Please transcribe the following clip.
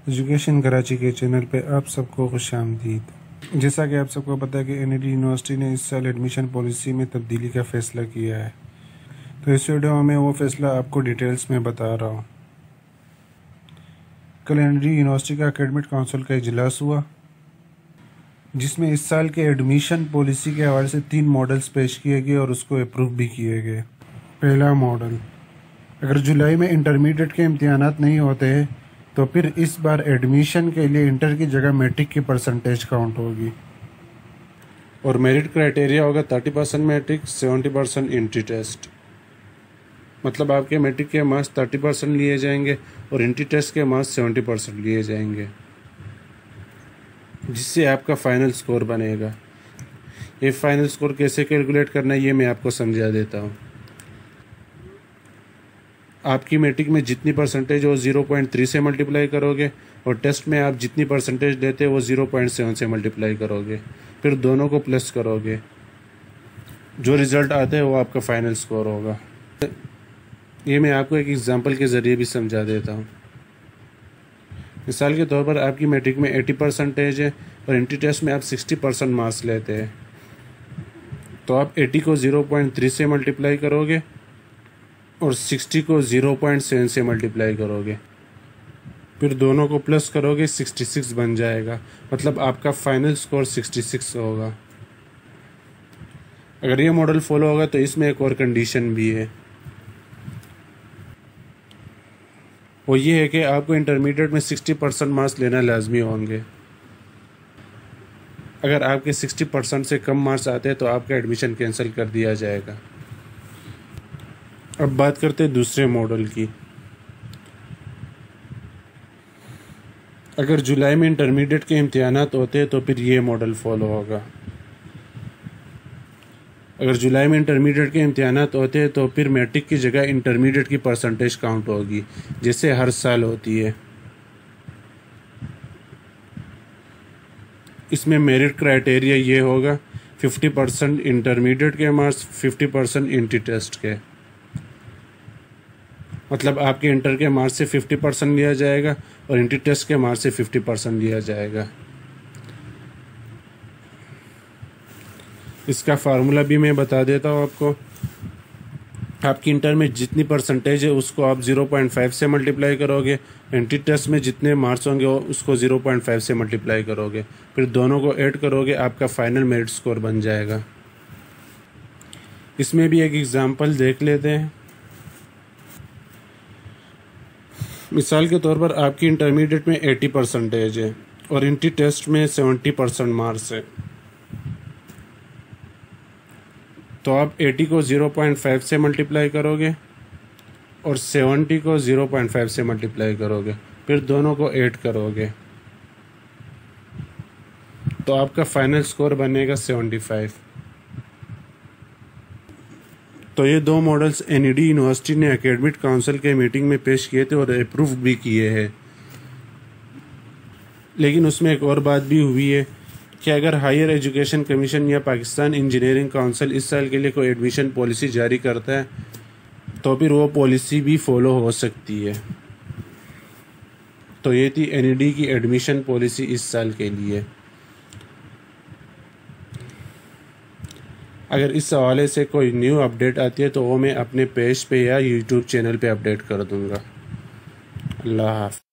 Education Karachi के channel पे आप सबको खुशामदीद। जैसा कि आप सबको पता है कि एनईडी यूनिवर्सिटी ने इस साल एडमिशन पॉलिसी में तब्दीली का फ़ैसला किया है, तो इस वीडियो में वो फ़ैसला आपको डिटेल्स में बता रहा हूँ। कल एनईडी यूनिवर्सिटी का एकेडमिक काउंसिल का इजलास हुआ, जिसमें इस साल के एडमिशन पॉलिसी के हवाले से 3 मॉडल्स पेश किए गए और उसको अप्रूव भी किए गए। पहला मॉडल, अगर जुलाई में इंटरमीडिएट के इम्तिहानात नहीं होते हैं तो फिर इस बार एडमिशन के लिए इंटर की जगह मैट्रिक की परसेंटेज काउंट होगी और मेरिट क्राइटेरिया होगा 30% मैट्रिक, 70% एंट्री टेस्ट। मतलब आपके मैट्रिक के मार्क्स 30% लिए जाएंगे और एंट्री टेस्ट के मार्क्स 70% लिए जाएंगे, जिससे आपका फाइनल स्कोर बनेगा। ये फाइनल स्कोर कैसे कैलकुलेट करना है ये मैं आपको समझा देता हूँ। आपकी मैट्रिक में जितनी परसेंटेज हो 0.3 से मल्टीप्लाई करोगे और टेस्ट में आप जितनी परसेंटेज देते हो वो 0.7 से मल्टीप्लाई करोगे, फिर दोनों को प्लस करोगे, जो रिज़ल्ट आता है वो आपका फाइनल स्कोर होगा। ये मैं आपको एक एग्जांपल के ज़रिए भी समझा देता हूँ। मिसाल के तौर पर आपकी मैट्रिक में 80% है और एंट्री टेस्ट में आप 60% मार्क्स लेते हैं, तो आप 80 को 0.3 से मल्टीप्लाई करोगे और 60 को 0.7 से मल्टीप्लाई करोगे, फिर दोनों को प्लस करोगे, 66 बन जाएगा। मतलब आपका फाइनल स्कोर 66 होगा। अगर ये मॉडल फॉलो होगा तो इसमें एक और कंडीशन भी है, वो ये है कि आपको इंटरमीडिएट में 60% मार्क्स लेना लाजमी होंगे। अगर आपके 60% से कम मार्क्स आते हैं तो आपका एडमिशन कैंसिल कर दिया जाएगा। अब बात करते हैं दूसरे मॉडल की। अगर जुलाई में इंटरमीडिएट के इम्तिहानात होते हैं तो फिर ये मॉडल फॉलो होगा। अगर जुलाई में इंटरमीडिएट के इम्तिहानात होते हैं तो फिर मैट्रिक की जगह इंटरमीडिएट की परसेंटेज काउंट होगी, जैसे हर साल होती है। इसमें मेरिट क्राइटेरिया ये होगा 50% इंटरमीडिएट के मार्क्स, 50% एंट्री टेस्ट के। मतलब आपके इंटर के मार्क्स से 50% लिया जाएगा और एंट्री टेस्ट के मार्क्स से 50% लिया जाएगा। इसका फार्मूला भी मैं बता देता हूँ आपको। आपकी इंटर में जितनी परसेंटेज है उसको आप 0.5 से मल्टीप्लाई करोगे, एंट्री टेस्ट में जितने मार्क्स होंगे उसको 0.5 से मल्टीप्लाई करोगे, फिर दोनों को ऐड करोगे, आपका फाइनल मेरिट स्कोर बन जाएगा। इसमें भी एक एग्जांपल देख लेते हैं। मिसाल के तौर पर आपकी इंटरमीडिएट में 80% है और एंट्री टेस्ट में 70% मार्क्स है, तो आप 80 को 0.5 से मल्टीप्लाई करोगे और 70 को 0.5 से मल्टीप्लाई करोगे, फिर दोनों को ऐड करोगे, तो आपका फाइनल स्कोर बनेगा 75। तो ये 2 मॉडल्स एनईडी यूनिवर्सिटी ने एकेडमिक काउंसिल के मीटिंग में पेश किए थे और अप्रूव भी किए हैं। लेकिन उसमें एक और बात भी हुई है कि अगर हायर एजुकेशन कमीशन या पाकिस्तान इंजीनियरिंग काउंसिल इस साल के लिए कोई एडमिशन पॉलिसी जारी करता है तो फिर वो पॉलिसी भी फॉलो हो सकती है। तो ये थी एनईडी की एडमिशन पॉलिसी इस साल के लिए। अगर इस हवाले से कोई न्यू अपडेट आती है तो वो मैं अपने पेज पे या यूट्यूब चैनल पे अपडेट कर दूँगा। अल्लाह हाफ़िज़।